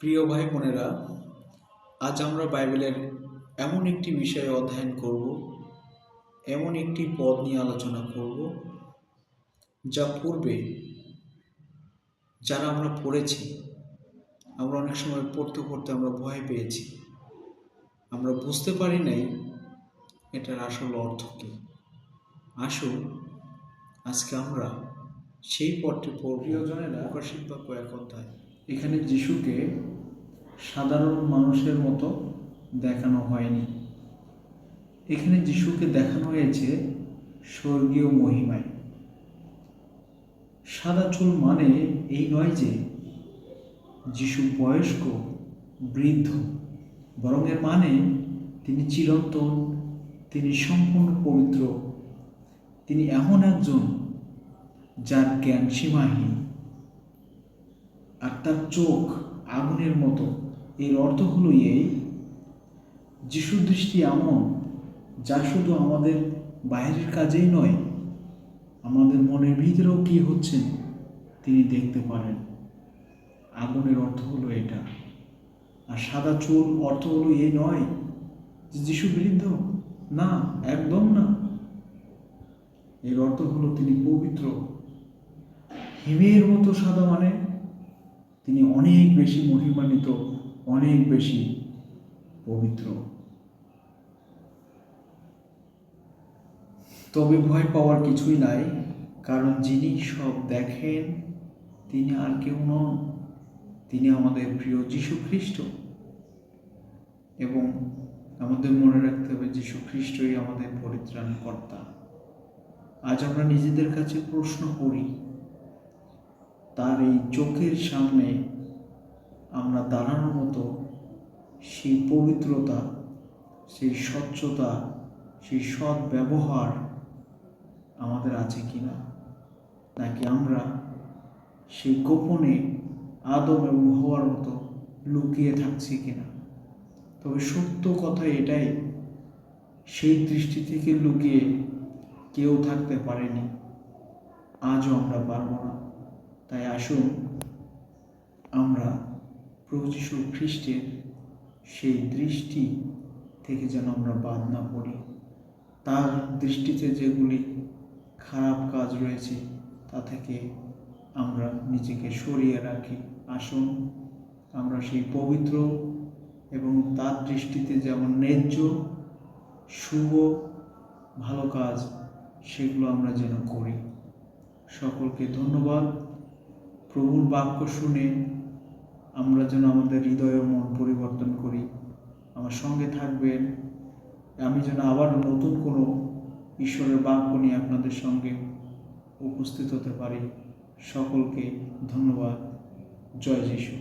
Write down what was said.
প্রিয় ভাই বোনেরা, আজ আমরা বাইবেলের এমন একটি বিষয়ে অধ্যয়ন করব, এমন একটি পদ নিয়ে আলোচনা করব যা পূর্বে যারা আমরা পড়েছি, আমরা অনেক সময় পড়তে পড়তে আমরা ভয় পেয়েছি, আমরা বুঝতে পারি নাই এটার আসল অর্থ কী। আসুন আজকে আমরা সেই পদটি পড়ব। প্রিয়জনেরা, প্রকাশিত বাক্য 1 অধ্যায়। এখানে যিশুকে সাধারণ মানুষের মতো দেখানো হয়নি, এখানে যিশুকে দেখানো হয়েছে স্বর্গীয় মহিমায়। সাদা চুল মানে এই নয় যে যিশু বয়স্ক বৃদ্ধ, বরং এর মানে তিনি চিরন্তন, তিনি সম্পূর্ণ পবিত্র, তিনি এমন একজন যার জ্ঞান সীমাহীন, আর তার চোখ আগুনের মতো। এর অর্থ হলো এই, যিশুর দৃষ্টি এমন যা শুধু আমাদের বাইরের কাজেই নয়, আমাদের মনের ভিতরেও কি হচ্ছে তিনি দেখতে পারেন। আগুনের অর্থ হলো এটা। আর সাদা চুল অর্থ হলো এই নয় যে যিশু বৃদ্ধ, না, একদম না। এর অর্থ হলো তিনি পবিত্র। হিমের মতো সাদা মানে তিনি অনেক বেশি মহিমান্বিত, অনেক বেশি পবিত্র। তবে ভয় পাওয়ার কিছুই নাই, কারণ যিনি সব দেখেন তিনি আর কেউ নন, তিনি আমাদের প্রিয় যীশু খ্রিস্ট। এবং আমাদের মনে রাখতে হবে যীশু খ্রিস্টই আমাদের পরিত্রাণকর্তা। আজ আমরা নিজেদের কাছে প্রশ্ন করি, তার এই চোখের সামনে আমরা দাঁড়ানোর মতো সেই পবিত্রতা, সেই স্বচ্ছতা, সেই সৎ ব্যবহার আমাদের আছে কিনা, নাকি আমরা সেই গোপনে আদম এবং হওয়ার মতো লুকিয়ে থাকছি কিনা। তবে সত্য কথা এটাই, সেই দৃষ্টি থেকে লুকিয়ে কেউ থাকতে পারেনি, আজও আমরা পারব না। তাই আসুন আমরা প্রভু যীশু খ্রিস্টের সেই দৃষ্টি থেকে যেন আমরা বাদ না পড়ি। তার দৃষ্টিতে যেগুলি খারাপ কাজ রয়েছে তা থেকে আমরা নিজেকে সরিয়ে রাখি। আসুন আমরা সেই পবিত্র এবং তার দৃষ্টিতে যেমন ন্যায্য, শুভ, ভালো কাজ সেগুলো আমরা যেন করি। সকলকে ধন্যবাদ। প্রভুর বাক্য শুনে আমরা যেন আমাদের হৃদয় ও মন পরিবর্তন করি। আমার সঙ্গে থাকবেন, আমি যেন আবার নতুন কোনো ঈশ্বরের বাক্য নিয়ে আপনাদের সঙ্গে উপস্থিত হতে পারি। সকলকে ধন্যবাদ। জয় যিশু।